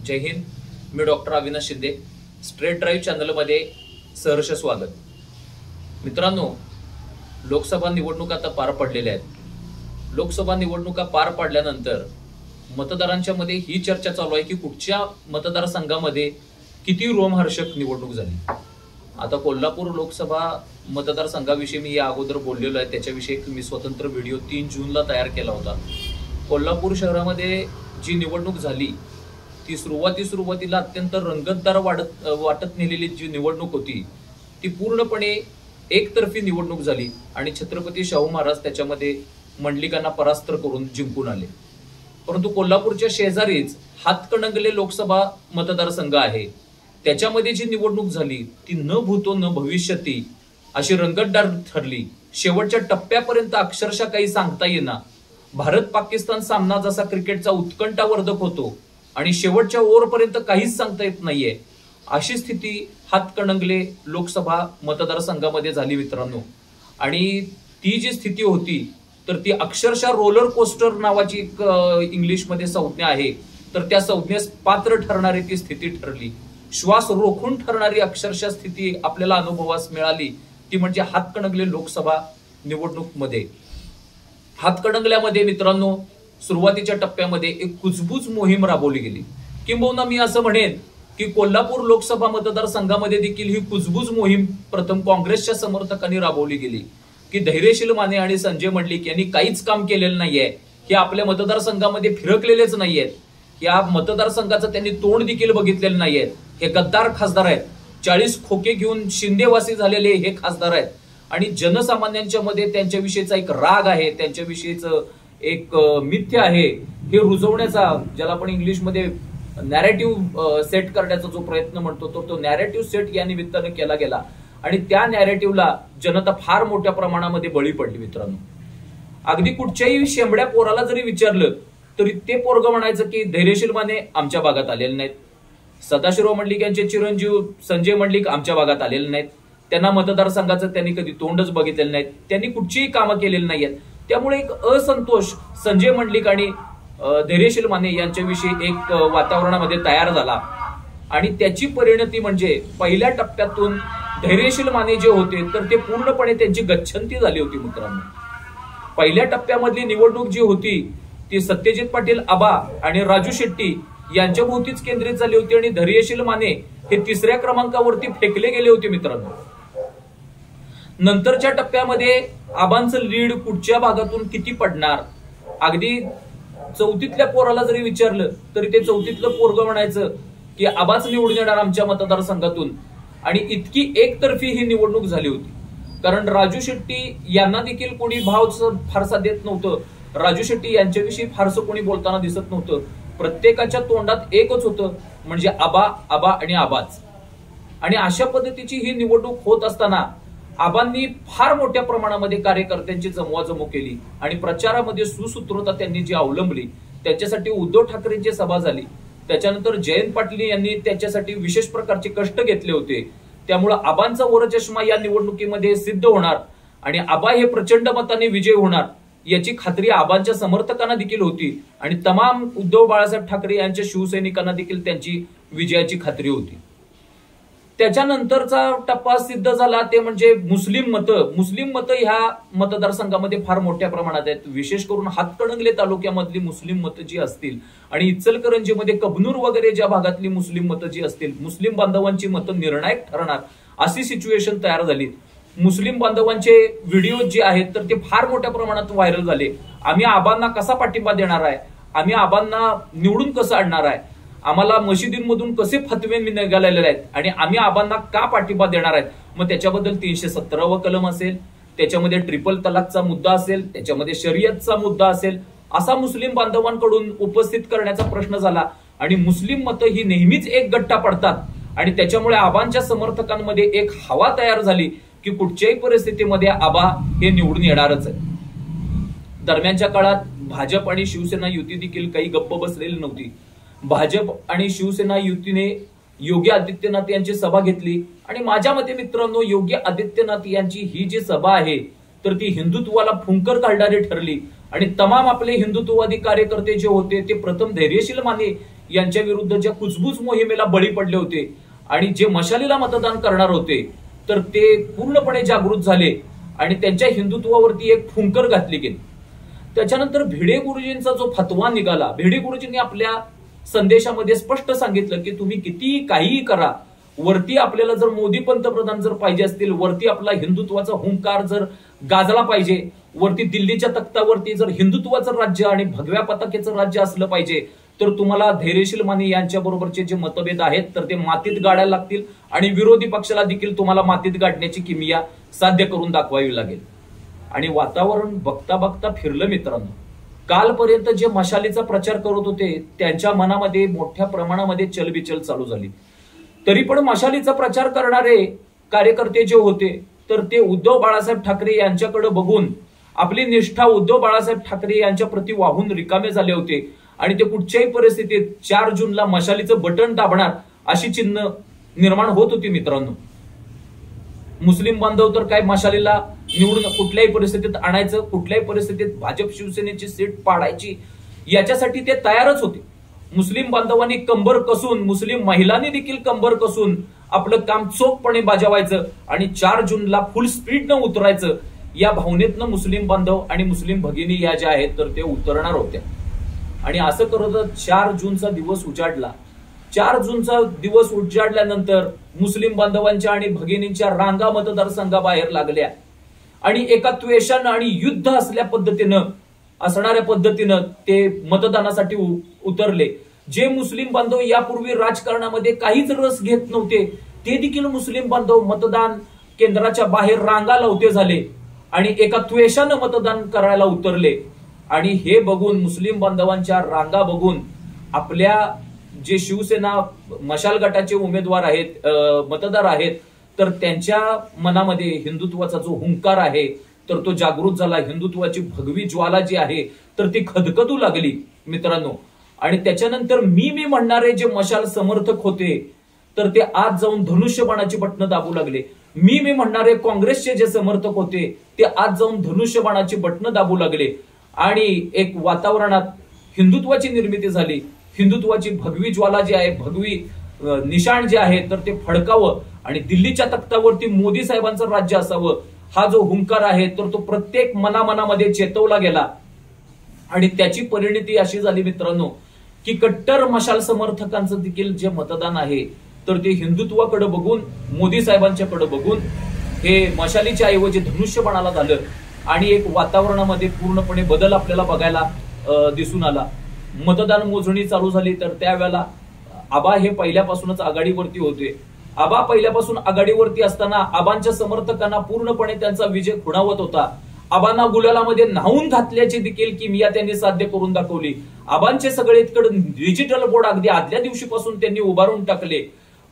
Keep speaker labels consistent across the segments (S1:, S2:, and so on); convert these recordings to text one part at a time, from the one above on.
S1: जय हिंद. मी doctor Avinash Shinde. Straight drive चॅनलमध्ये सहर्ष स्वागत. मित्रांनो, लोकसभा निवडणुका आता पार पडलेल्या आहेत. लोकसभा निवडणुका पार पडल्यानंतर मतदारांच्या मध्ये ही चर्चा चालू आहे की कुठच्या मतदारसंघामध्ये किती रोमहर्षक निवडणूक झाली. आता कोल्हापूर लोकसभा मतदारसंघाविषयी मी या अगोदर बोललेलो आहे. त्याच्याविषयी मी स्वतंत्र व्हिडिओ 3 जूनला तयार केला होता. कोल्हापूर शहरामध्ये जी निवडणूक झाली ती सुरुवातीला अत्यंत रंगतदार वाटत नेलेली जी निवडणूक होती ती पूर्णपणे एकतर्फी निवडणूक झाली आणि छत्रपती शाहू महाराज त्याच्यामध्ये मंडलिकांना परास्त करून जिंकून आले. परंतु कोल्हापूरच्या शेजारीच हातकणंगले लोकसभा मतदारसंघ आहे, त्याच्यामध्ये जी निवडणूक झाली ती न भूतो न भविष्यती अशी रंगतदार ठरली. शेवटच्या टप्प्यापर्यंत अक्षरशः काही सांगता येईना. भारत पाकिस्तान सामना जसा क्रिकेटचा उत्कंठावर्धक होतो आणि शेवटच्या ओव्हरपर्यंत काहीच सांगता येत नाहीये, अशी स्थिती हातकणंगले लोकसभा मतदारसंघामध्ये झाली मित्रांनो. आणि ती जी स्थिती होती तर ती अक्षरशः रोलर कोस्टर नावाची एक इंग्लिशमध्ये संज्ञा आहे, तर त्या संज्ञेस पात्र ठरणारी ती स्थिती ठरली. श्वास रोखून ठरणारी अक्षरशः स्थिती आपल्याला अनुभवास मिळाली ती म्हणजे हातकणंगले लोकसभा निवडणूक मध्ये. हातकणंगल्यामध्ये मित्रांनो सुरुवातीच्या टप्प्यामध्ये एक कुजबूज मोहीम राबवली गेली. किंबहुना मी असं म्हणेन की कोल्हापूर लोकसभा मतदारसंघामध्ये देखील ही कुजबूज मोहीम प्रथम काँग्रेसच्या समर्थकांनी राबवली गेली की धैर्यशील माने आणि संजय मंडलिक यांनी काहीच काम केलेलं नाहीये, हे आपल्या मतदारसंघामध्ये फिरकलेलेच नाहीयेत, या मतदारसंघाचं त्यांनी तोंड देखील बघितलेलं नाहीये, हे गद्दार खासदार आहेत, 40 खोके घेऊन शिंदेवासी झालेले हे खासदार आहेत आणि जनसामान्यांच्या मध्ये त्यांच्याविषयीचा एक राग आहे, त्यांच्याविषयीचं एक मिथ्य आहे हे रुजवण्याचा, ज्याला आपण इंग्लिशमध्ये नॅरेटिव्ह सेट करण्याचा जो प्रयत्न म्हणतो तो नॅरेटिव्ह सेट या निमित्तानं केला गेला आणि त्या नॅरेटिव्हला जनता फार मोठ्या प्रमाणामध्ये बळी पडली मित्रांनो. अगदी कुठच्याही शेंबड्या पोराला जरी विचारलं तरी ते पोरग म्हणायचं की धैर्यशील माने आमच्या भागात आलेले नाहीत, सदाशिवराव मंडलिक यांचे चिरंजीव संजय मंडलिक आमच्या भागात आलेले नाहीत, त्यांना मतदारसंघाचं त्यांनी कधी तोंडच बघितलेलं नाहीत, त्यांनी कुठचीही कामं केलेली नाहीयेत. त्यामुळे एक असंतोष संजय मंडलिक आणि धैर्यशील माने यांच्याविषयी एक वातावरणामध्ये तयार झाला आणि त्याची परिणती म्हणजे पहिल्या टप्प्यातून धैर्यशील माने जे होते तर ते पूर्णपणे त्यांची गच्छंती झाली होती मित्रांनो. पहिल्या टप्प्यामधली निवडणूक जी होती ती सत्यजित पाटील आबा आणि राजू शेट्टी यांच्या भोवतीच केंद्रित झाली होती आणि धैर्यशील माने हे 3ऱ्या क्रमांकावरती फेकले गेले होते मित्रांनो. नंतरच्या टप्प्यामध्ये आबांचं लीड कुठच्या भागातून किती पडणार, अगदी 4थीतल्या पोराला जरी विचारलं तरी ते 4थीतलं पोरग म्हणायचं की आबाच निवडून येणार आमच्या मतदारसंघातून. आणि इतकी एकतर्फी ही निवडणूक झाली होती कारण राजू शेट्टी यांना देखील कोणी भाव फारसा देत नव्हतं, राजू शेट्टी यांच्याविषयी फारसं कोणी बोलताना दिसत नव्हतं. प्रत्येकाच्या तोंडात एकच होतं म्हणजे आबा आबा आणि आबाच. आणि अशा पद्धतीची ही निवडणूक होत असताना आबांनी फार मोठ्या प्रमाणामध्ये कार्यकर्त्यांची जमवाजमव केली आणि प्रचारामध्ये सुसूत्रता त्यांनी जी अवलंबली, त्याच्यासाठी उद्धव ठाकरेंची सभा झाली, त्याच्यानंतर जयंत पाटील यांनी त्याच्यासाठी विशेष प्रकारचे कष्ट घेतले होते. त्यामुळे आबांचा वरचष्मा या निवडणुकीमध्ये सिद्ध होणार आणि आबा हे प्रचंड मताने विजय होणार याची खात्री आबांच्या समर्थकांना देखील होती आणि तमाम उद्धव बाळासाहेब ठाकरे यांच्या शिवसैनिकांना देखील त्यांची विजयाची खात्री होती. त्याच्यानंतरचा टप्पा सिद्ध झाला ते म्हणजे मुस्लिम मतं ह्या मतदारसंघामध्ये फार मोठ्या प्रमाणात आहेत. विशेष करून हातकणंगले तालुक्यामधली मुस्लिम मतं जी असतील आणि इचलकरंजीमध्ये कबनूर वगैरे ज्या भागातली मुस्लिम मतं जी असतील, मुस्लिम बांधवांची मतं निर्णायक ठरणार अशी सिच्युएशन तयार झाली. मुस्लिम बांधवांचे व्हिडिओ जे आहेत तर ते फार मोठ्या प्रमाणात व्हायरल झाले. आम्ही आबांना कसा पाठिंबा देणार आहे, आम्ही आबांना निवडून कसं आणणार आहे, आम्हाला मशिदींमधून कसे फतवे निघालेले आहेत आणि आम्ही आबांना का पाठिंबा देणार आहेत. मग त्याच्याबद्दल 317 कलम असेल, त्याच्यामध्ये ट्रिपल तलाकचा मुद्दा असेल, त्याच्यामध्ये शरीयतचा मुद्दा असेल, असा मुस्लिम बांधवांकडून उपस्थित करण्याचा प्रश्न झाला आणि मुस्लिम मतं ही नेहमीच एक गट्टा पडतात आणि त्याच्यामुळे आबांच्या समर्थकांमध्ये एक हवा तयार झाली की कुठच्याही परिस्थितीमध्ये आबा हे निवडून येणारच आहे. दरम्यानच्या काळात भाजप आणि शिवसेना युती देखील काही गप्प बसलेली नव्हती. भाजप आणि शिवसेना युतीने योगी आदित्यनाथ यांची सभा घेतली आणि माझ्या मते मित्रांनो योगी आदित्यनाथ यांची ही जी सभा आहे तर ती हिंदुत्वाला फुंकर काढणारी ठरली आणि तमाम आपले हिंदुत्ववादी कार्यकर्ते जे होते ते प्रथम धैर्यशील माने यांच्या विरुद्ध ज्या कुजबूज मोहिमेला बळी पडले होते आणि जे मशालीला मतदान करणार होते तर ते पूर्णपणे जागृत झाले आणि त्यांच्या हिंदुत्वावरती एक फुंकर घातली गेली. त्याच्यानंतर भिडे गुरुजींचा जो फतवा निघाला, भिडे गुरुजींनी आपल्या संदेशामध्ये स्पष्ट सांगितलं की तुम्ही कितीही काहीही करा, वरती आपल्याला जर मोदी पंतप्रधान जर पाहिजे असतील, वरती आपला हिंदुत्वाचा हुंकार जर गाजला पाहिजे, वरती दिल्लीच्या तख्तावरती जर हिंदुत्वाचं राज्य आणि भगव्या पताकेचं राज्य असलं पाहिजे, तर तुम्हाला धैर्यशील माने यांच्या बरोबरचे जे मतभेद आहेत तर ते मातीत गाडायला लागतील आणि विरोधी पक्षाला देखील तुम्हाला मातीत गाडण्याची किमया साध्य करून दाखवावी लागेल. आणि वातावरण बघता बघता फिरलं मित्रांनो. कालपर्यंत जे मशालीचा प्रचार करत होते त्यांच्या मनामध्ये मोठ्या प्रमाणामध्ये चलबिचल चालू झाली. तरी पण मशालीचा प्रचार करणारे कार्यकर्ते जे होते तर ते उद्धव बाळासाहेब ठाकरे यांच्याकडे बघून आपली निष्ठा उद्धव बाळासाहेब ठाकरे यांच्या प्रती वाहून रिकामे झाले होते आणि ते कुठच्याही परिस्थितीत 4 जूनला मशालीचं बटन दाबणार अशी चिन्ह निर्माण होत होती मित्रांनो. मुस्लिम बांधव तर काय मशालीला निवडून कुठल्याही परिस्थितीत आणायचं, कुठल्याही परिस्थितीत भाजप शिवसेनेची सीट पाडायची याच्यासाठी ते तयारच होते. मुस्लिम बांधवांनी कंबर कसून, मुस्लिम महिलांनी देखील कंबर कसून आपलं काम चोखपणे बजावायचं आणि 4 जूनला फुल स्पीडनं उतरायचं या भावनेतनं मुस्लिम बांधव आणि मुस्लिम भगिनी या ज्या आहेत तर ते उतरणार होत्या. आणि असं करत 4 जूनचा दिवस उजाडला. 4 जूनचा दिवस उजाडल्यानंतर मुस्लिम बांधवांच्या आणि भगिनींच्या रांगा मतदारसंघाबाहेर लागल्या आणि एका त्वेषानं आणि युद्ध असणाऱ्या पद्धतीनं ते मतदानासाठी उतरले. जे मुस्लिम बांधव यापूर्वी राजकारणामध्ये काहीच रस घेत नव्हते ते देखील मुस्लिम बांधव मतदान केंद्राच्या बाहेर रांगा लावते झाले आणि एका त्वेषानं मतदान करायला उतरले. आणि हे बघून मुस्लिम बांधवांच्या रांगा बघून आपल्या जे शिवसेना मशाल गटाचे उमेदवार आहेत, मतदार आहेत, तर त्यांच्या मनामध्ये हिंदुत्वाचा जो हुंकार आहे तर तो जागृत झाला. हिंदुत्वाची भगवी ज्वाला जी आहे तर ती खदखदू लागली मित्रांनो. आणि त्याच्यानंतर मी म्हणणारे जे मशाल समर्थक होते तर ते आज जाऊन धनुष्यबाणाची बटणं दाबू लागले. मी म्हणणारे काँग्रेसचे जे समर्थक होते ते आज जाऊन धनुष्यबाणाची बटणं दाबू लागले आणि एक वातावरणात हिंदुत्वाची निर्मिती झाली. हिंदुत्वाची भगवी ज्वाला जी आहे, भगवी निशाण जे आहे तर ते फडकावं आणि दिल्लीच्या तख्तावरती मोदी साहेबांचं राज्य असावं हा जो हुंकार आहे तर तो प्रत्येक मनामध्ये चेतवला गेला. आणि त्याची परिणती अशी झाली मित्रांनो की कट्टर मशाल समर्थकांचं देखील जे मतदान आहे तर ते हिंदुत्वाकडे बघून, मोदी साहेबांच्याकडे बघून हे मशालीच्या ऐवजी धनुष्यबाणाला झालं आणि एक वातावरणामध्ये पूर्णपणे बदल आपल्याला बघायला दिसून आला. मतदान मोजणी चालू झाली तर त्यावेळेला आबा हे पहिल्यापासूनच आघाडीवरती होते. आबा पहिल्यापासून आघाडीवरती असताना आबांच्या समर्थकांना पूर्णपणे त्यांचा विजय खुणावत होता. आबांना गुलालामध्ये न्हावून घातल्याची देखील किमया त्यांनी साध्य करून दाखवली. आबांचे सगळीकडे डिजिटल बोर्ड अगदी आदल्या दिवशीपासून त्यांनी उभारून टाकले.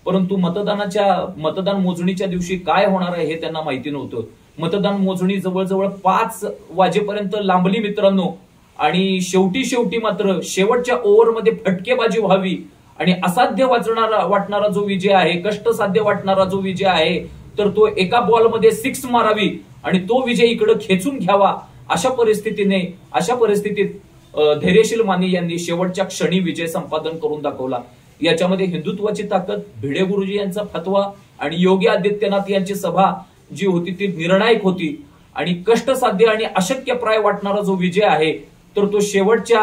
S1: परंतु मतदान मोजणीच्या दिवशी काय होणार आहे हे त्यांना माहिती नव्हतं. मतदान मोजणी जवळजवळ 5 वाजेपर्यंत लांबली मित्रांनो आणि शेवटी मात्र शेवटच्या ओव्हरमध्ये फटकेबाजी व्हावी आणि असाध्य वाटणारा जो विजय आहे, कष्टसाध्य वाटणारा जो विजय आहे तर तो एका बॉलमध्ये 6 मारावी आणि तो विजय इकडे खेचून घ्यावा अशा परिस्थितीत धैर्यशील माने यांनी शेवटच्या क्षणी विजय संपादन करून दाखवला. याच्यामध्ये हिंदुत्वाची ताकद, भिडे गुरुजी यांचा फतवा आणि योगी आदित्यनाथ यांची सभा जी होती ती निर्णायक होती. आणि कष्टसाध्य आणि अशक्यप्राय वाटणारा जो विजय आहे तर तो शेवटच्या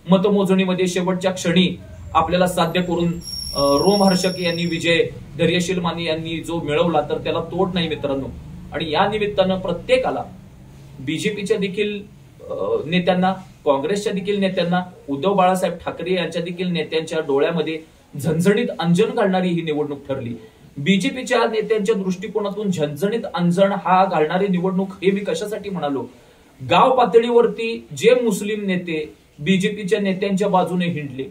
S1: मतमोजणीमध्ये शेवटच्या क्षणी आपल्याला साध्य करून रोमहर्षक यांनी विजय धैर्यशील माने यांनी जो मिळवला तर त्याला तोड नाही मित्रांनो. आणि या निमित्तानं प्रत्येकाला, बीजेपीच्या देखील नेत्यांना, काँग्रेसच्या देखील नेत्यांना, उद्धव बाळासाहेब ठाकरे यांच्या देखील नेत्यांच्या डोळ्यामध्ये झणझणीत अंजन घालणारी ही निवडणूक ठरली. बीजेपीच्या नेत्यांच्या दृष्टिकोनातून झणझणीत अंजन हा घालणारी निवडणूक हे मी कशासाठी म्हणालो, गाव पातळीवरती जे मुस्लिम नेते बीजेपीच्या नेत्यांच्या बाजूने हिंडले,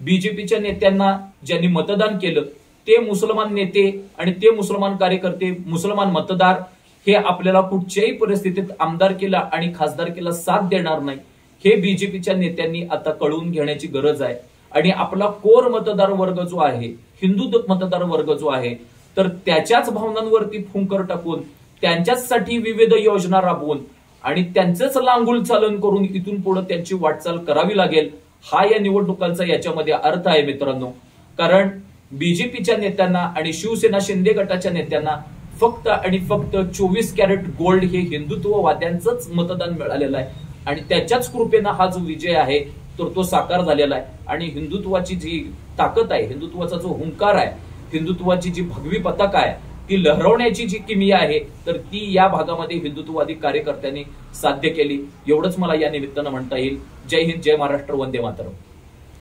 S1: बीजेपीच्या नेत्यांना ज्यांनी मतदान केलं ते मुसलमान नेते आणि ते मुसलमान कार्यकर्ते, मुसलमान मतदार हे आपल्याला कुठच्याही परिस्थितीत आमदारकीला आणि खासदारकीला साथ देणार नाही हे बीजेपीच्या नेत्यांनी आता कळून घेण्याची गरज आहे. आणि आपला कोर मतदार वर्ग जो आहे, हिंदू मतदार वर्ग जो आहे तर त्याच्याच भावनांवरती फुंकर टाकून त्यांच्याचसाठी विविध योजना राबवून आणि त्यांचंच लांगुल चालन करून इथून पुढे त्यांची वाटचाल करावी लागेल हा या निवडणुकांचा याच्यामध्ये अर्थ आहे मित्रांनो. कारण बीजेपीच्या नेत्यांना आणि शिवसेना शिंदे गटाच्या नेत्यांना फक्त आणि फक्त 24 कॅरेट गोल्ड हे हिंदुत्ववाद्यांचंच मतदान मिळालेलं आहे आणि त्याच्याच कृपेनं हा जो विजय आहे तर तो साकार झालेला आहे. आणि हिंदुत्वाची जी ताकद आहे, हिंदुत्वाचा जो हुंकार आहे, हिंदुत्वाची जी भगवी पताका आहे ती लहरवण्याची जी किमया आहे तर ती या भागामध्ये हिंदुत्ववादी कार्यकर्त्यांनी साध्य केली. एवढंच मला या निमित्तानं म्हणता येईल. जय हिंद, जय महाराष्ट्र, वंदे मातरम.